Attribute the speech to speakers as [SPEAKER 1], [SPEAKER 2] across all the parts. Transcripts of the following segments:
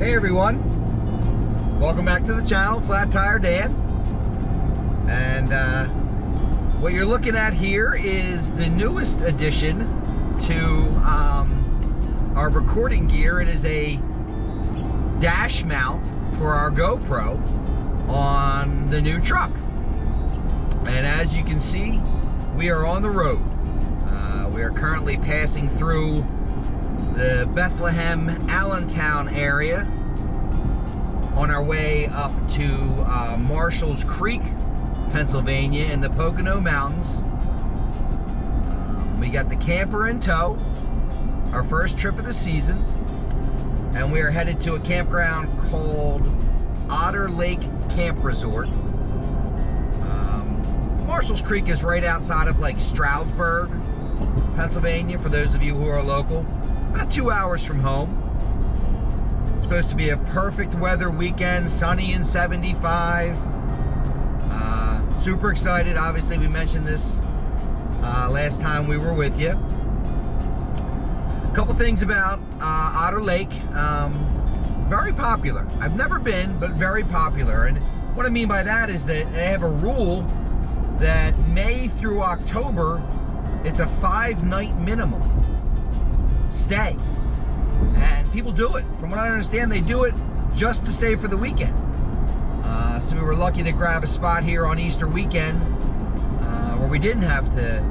[SPEAKER 1] Hey everyone, welcome back to the channel, Flat Tire Dan. And what you're looking at here is the newest addition to our recording gear. It is a dash mount for our GoPro on the new truck. And as you can see, we are on the road. We are currently passing through the Bethlehem, Allentown area on our way up to Marshalls Creek, Pennsylvania in the Pocono Mountains. We got the camper in tow, our first trip of the season, and we are headed to a campground called Otter Lake Camp Resort. Marshalls Creek is right outside of like Stroudsburg, Pennsylvania, for those of you who are local. About 2 hours from home. It's supposed to be a perfect weather weekend, sunny and 75. Super excited. Obviously, we mentioned this last time we were with you. A couple things about Otter Lake. Very popular. I've never been, but very popular. And what I mean by that is that they have a rule that May through October, it's a 5-night minimum stay, and people do it. From what I understand, they do it just to stay for the weekend. So we were lucky to grab a spot here on Easter weekend where we didn't have to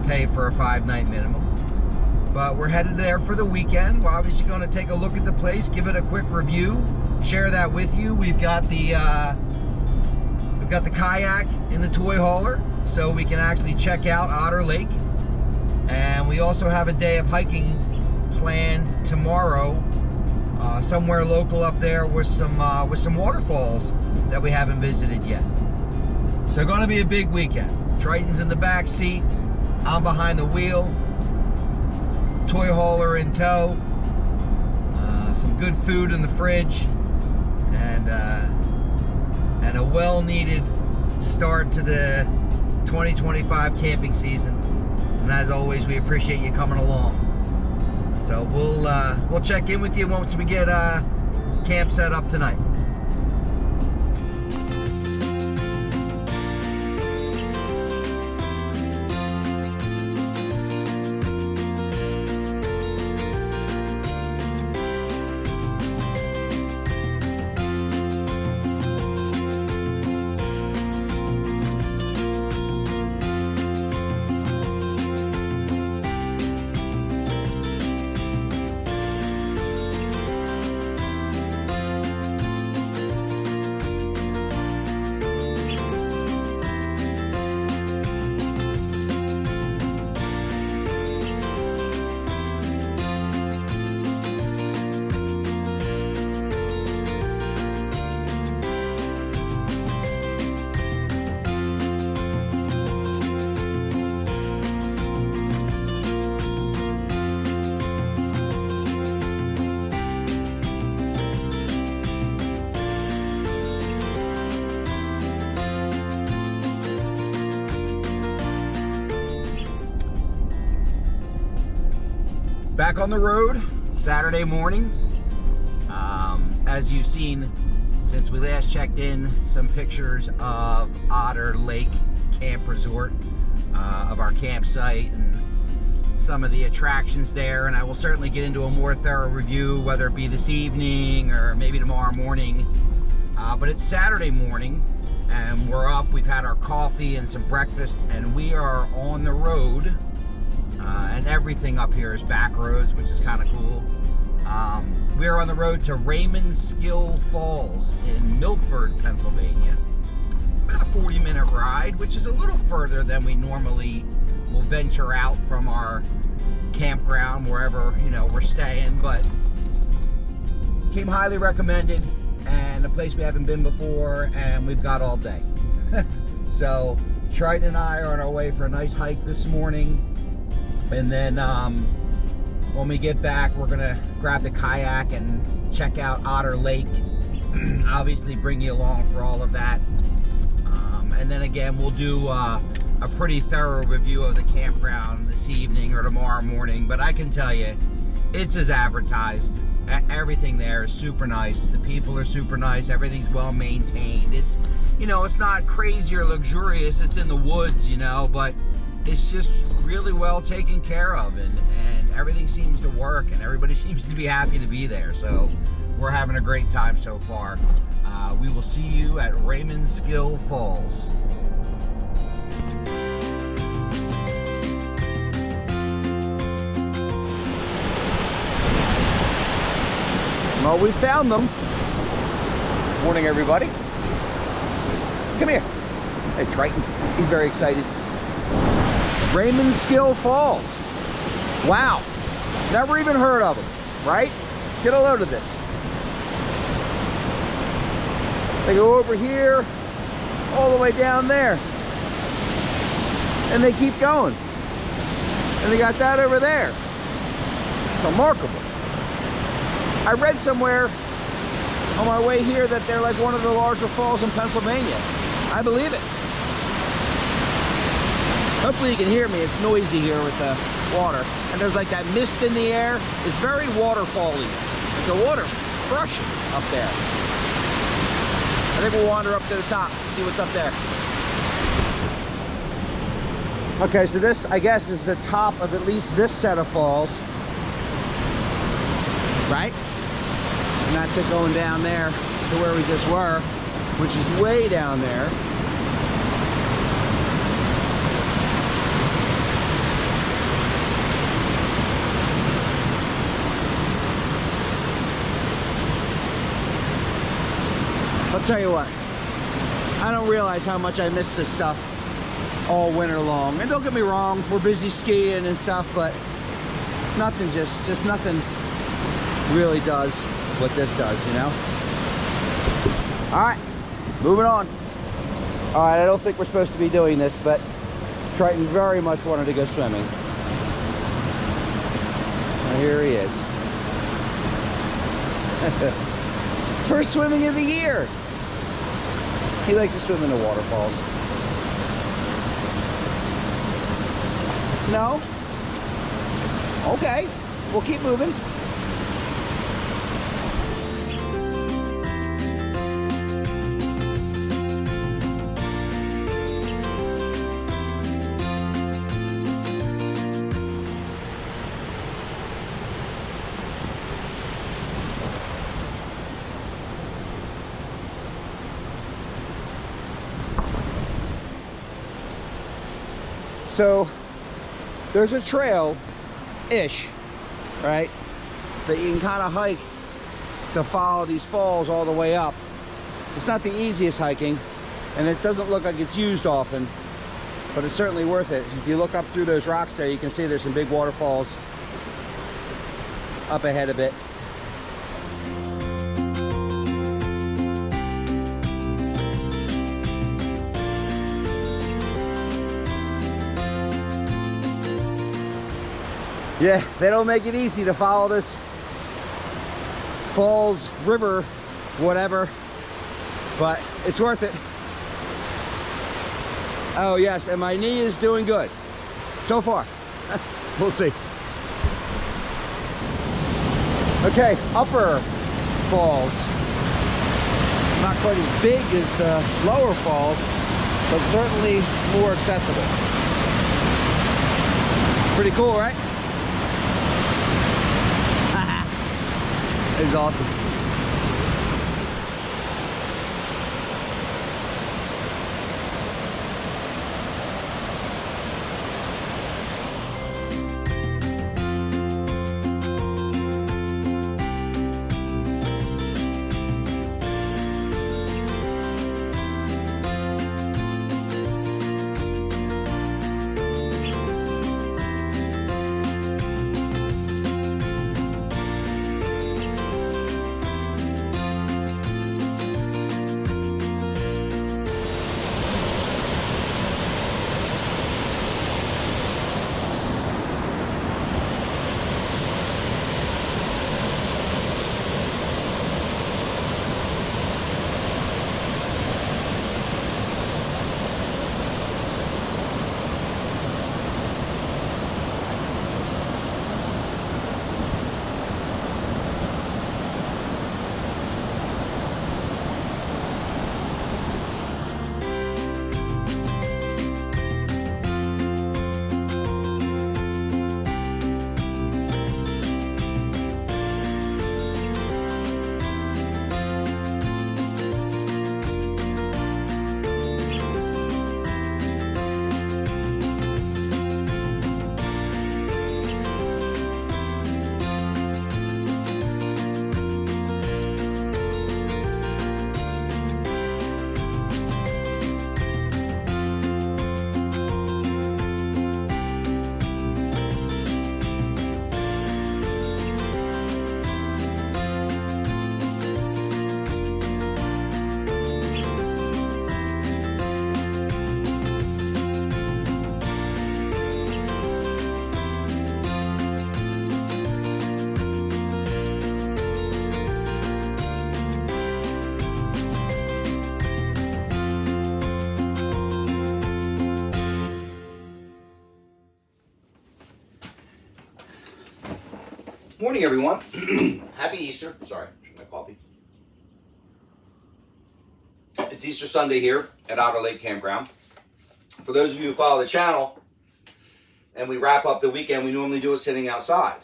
[SPEAKER 1] pay for a 5-night minimum, but we're headed there for the weekend. We're obviously going to take a look at the place, give it a quick review, share that with you. We've got the kayak in the toy hauler, so we can actually check out Otter Lake. And we also have a day of hiking planned tomorrow, somewhere local up there with some waterfalls that we haven't visited yet. So going to be a big weekend. Triton's in the back seat, I'm behind the wheel, toy hauler in tow, some good food in the fridge, and a well-needed start to the 2025 camping season. And as always, we appreciate you coming along. So we'll check in with you once we get camp set up tonight. Back on the road, Saturday morning. As you've seen since we last checked in, some pictures of Otter Lake Camp Resort, of our campsite and some of the attractions there. And I will certainly get into a more thorough review, whether it be this evening or maybe tomorrow morning. But it's Saturday morning and we're up. We've had our coffee and some breakfast, and we are on the road. And everything up here is back roads, which is kind of cool. We are on the road to Raymondskill Falls in Milford, Pennsylvania. About a 40-minute ride, which is a little further than we normally will venture out from our campground, wherever we're staying. But came highly recommended, and a place we haven't been before, and we've got all day. So Triton and I are on our way for a nice hike this morning. And then when we get back, we're gonna grab the kayak and check out Otter Lake. Obviously bring you along for all of that. And then again, we'll do a pretty thorough review of the campground this evening or tomorrow morning. But I can tell you, it's as advertised. everything there is super nice. The people are super nice. Everything's well maintained. It's, you know, it's not crazy or luxurious. It's in the woods, you know, but it's just really well taken care of, and everything seems to work, and everybody seems to be happy to be there. So we're having a great time so far. We will see you at Raymondskill Falls. Well, we found them. Morning, everybody. Come here. Hey, Triton. He's very excited. Raymondskill Falls. Wow. Never even heard of them, right? Get a load of this. They go over here, all the way down there. And they keep going. And they got that over there. It's remarkable. I read somewhere on my way here that they're like one of the larger falls in Pennsylvania. I believe it. Hopefully you can hear me. It's noisy here with the water. And there's like that mist in the air. It's very waterfall-y. The water's crushing up there. I think we'll wander up to the top, see what's up there. Okay, so this, I guess, is the top of at least this set of falls. Right? And that's it going down there to where we just were, which is way down there. I'll tell you what, I don't realize how much I miss this stuff all winter long. And don't get me wrong, we're busy skiing and stuff, but nothing just nothing really does what this does, you know? All right, moving on. All right, I don't think we're supposed to be doing this, but Triton very much wanted to go swimming. And here he is. First swimming of the year. He likes to swim in the waterfalls. No? Okay, we'll keep moving. So there's a trail-ish, right, that you can kind of hike to follow these falls all the way up. It's not the easiest hiking, and it doesn't look like it's used often, but it's certainly worth it. If you look up through those rocks there, you can see there's some big waterfalls up ahead a bit. Yeah, they don't make it easy to follow this falls, river, whatever, but it's worth it. Oh yes, and my knee is doing good so far. We'll see. Okay, upper falls. Not quite as big as the lower falls, but certainly more accessible. Pretty cool, right? It's awesome. Morning, everyone. Happy Easter. Sorry, drink my coffee. It's Easter Sunday here at Otter Lake Campground. For those of you who follow the channel, and we wrap up the weekend, we normally do it sitting outside.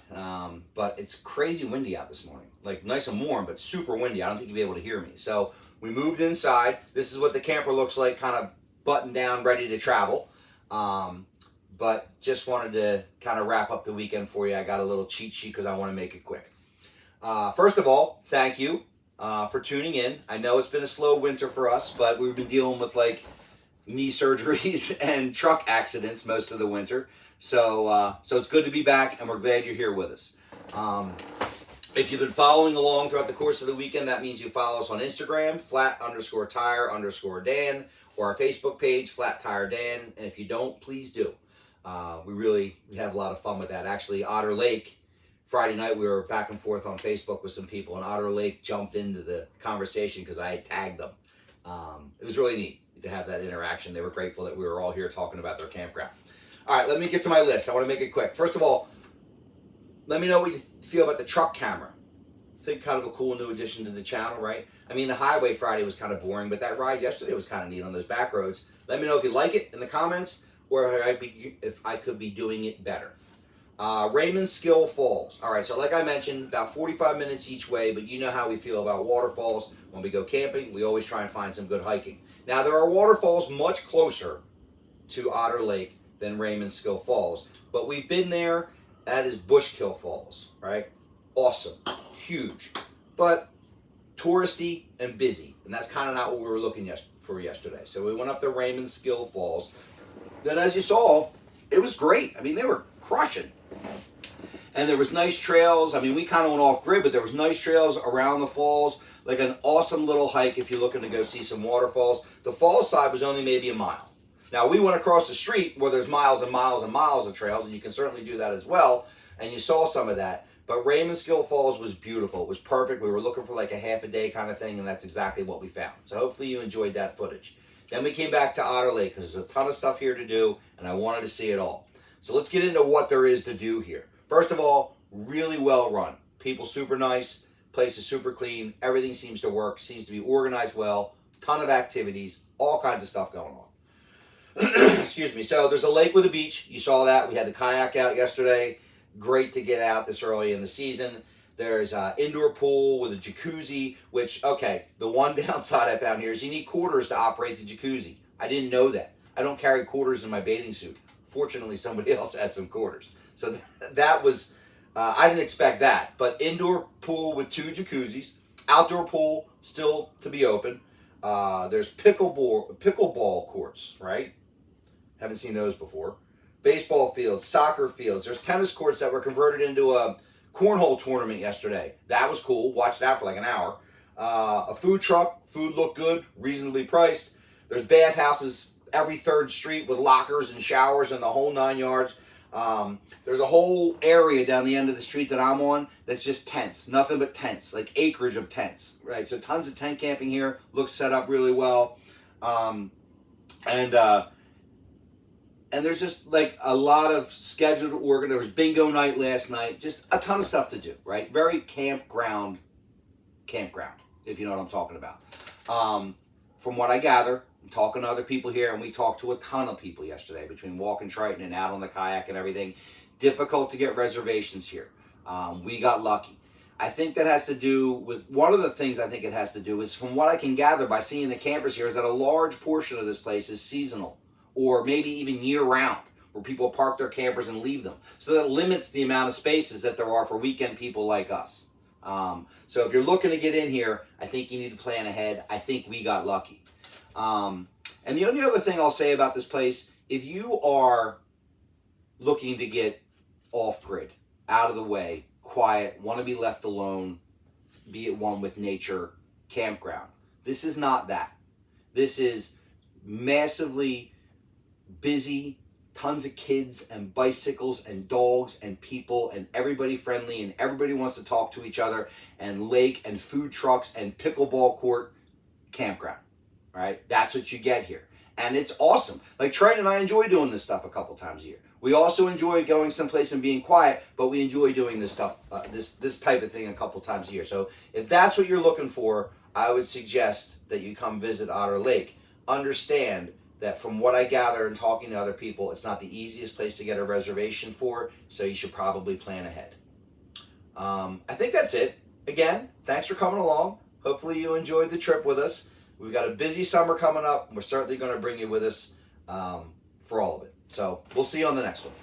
[SPEAKER 1] But it's crazy windy out this morning. Like nice and warm, but super windy. I don't think you'll be able to hear me. So we moved inside. This is what the camper looks like, kind of buttoned down, ready to travel. But just wanted to kind of wrap up the weekend for you. I got a little cheat sheet because I want to make it quick. First of all, thank you for tuning in. I know it's been a slow winter for us, but we've been dealing with like knee surgeries and truck accidents most of the winter. So it's good to be back, and we're glad you're here with us. If you've been following along throughout the course of the weekend, that means you follow us on Instagram, flat_tire_Dan, or our Facebook page, Flat Tire Dan. And if you don't, please do. We have a lot of fun with that. Actually, Otter Lake, Friday night, we were back and forth on Facebook with some people, and Otter Lake jumped into the conversation because I had tagged them. It was really neat to have that interaction. They were grateful that we were all here talking about their campground. All right, let me get to my list. I want to make it quick. First of all, let me know what you feel about the truck camera. I think kind of a cool new addition to the channel, right? I mean, the highway Friday was kind of boring, but that ride yesterday was kind of neat on those back roads. Let me know if you like it in the comments, or if I could be doing it better. Raymondskill Falls. All right, so like I mentioned, about 45 minutes each way, but you know how we feel about waterfalls. When we go camping, we always try and find some good hiking. Now, there are waterfalls much closer to Otter Lake than Raymondskill Falls, but we've been there. That is Bushkill Falls, right? Awesome, huge, but touristy and busy, and that's kind of not what we were looking for yesterday. So we went up to Raymondskill Falls. Then, as you saw, it was great. I mean, they were crushing, and there was nice trails. I mean, we kind of went off grid, but there was nice trails around the falls, like an awesome little hike if you're looking to go see some waterfalls. The falls side was only maybe a mile. Now, we went across the street where there's miles and miles and miles of trails, and you can certainly do that as well, and you saw some of that. But Raymondskill Falls was beautiful. It was perfect. We were looking for like a half a day kind of thing, and that's exactly what we found. So hopefully you enjoyed that footage. Then we came back to Otter Lake because there's a ton of stuff here to do, and I wanted to see it all. So let's get into what there is to do here. First of all, really well run. People super nice. Place is super clean. Everything seems to work. Seems to be organized well. Ton of activities. All kinds of stuff going on. Excuse me. So there's a lake with a beach. You saw that. We had the kayak out yesterday. Great to get out this early in the season. There's an indoor pool with a jacuzzi, which, okay, the one downside I found here is you need quarters to operate the jacuzzi. I didn't know that. I don't carry quarters in my bathing suit. Fortunately, somebody else had some quarters. So that was, I didn't expect that. But indoor pool with 2 jacuzzis. Outdoor pool still to be open. There's pickleball courts, right? Haven't seen those before. Baseball fields, soccer fields. There's tennis courts that were converted into a cornhole tournament yesterday. That was cool. Watched that for like an hour. A food truck. Food looked good. Reasonably priced. There's bathhouses every third street with lockers and showers and the whole 9 yards. There's a whole area down the end of the street that I'm on that's just tents. Nothing but tents. Like acreage of tents. Right? So tons of tent camping here. Looks set up really well. And there's just like a lot of scheduled work. There was bingo night last night. Just a ton of stuff to do, right? Very campground, if you know what I'm talking about. From what I gather, I'm talking to other people here, and we talked to a ton of people yesterday between walking Triton and out on the kayak and everything. Difficult to get reservations here. We got lucky. I think that has to do with, one of the things I think it has to do is, from what I can gather by seeing the campers here, is that a large portion of this place is seasonal, or maybe even year-round, where people park their campers and leave them. So that limits the amount of spaces that there are for weekend people like us. So if you're looking to get in here, I think you need to plan ahead. I think we got lucky. And the only other thing I'll say about this place, if you are looking to get off-grid, out of the way, quiet, want to be left alone, be at one with nature, campground, this is not that. This is massively busy, tons of kids and bicycles and dogs and people and everybody friendly, and everybody wants to talk to each other, and lake and food trucks and pickleball court campground, right? That's what you get here. And it's awesome. Like Triton and I enjoy doing this stuff a couple times a year. We also enjoy going someplace and being quiet, but we enjoy doing this stuff, this type of thing a couple times a year. So if that's what you're looking for, I would suggest that you come visit Otter Lake. Understand that from what I gather and talking to other people, it's not the easiest place to get a reservation for, so you should probably plan ahead. I think that's it. Again, thanks for coming along. Hopefully you enjoyed the trip with us. We've got a busy summer coming up, and we're certainly going to bring you with us for all of it. So we'll see you on the next one.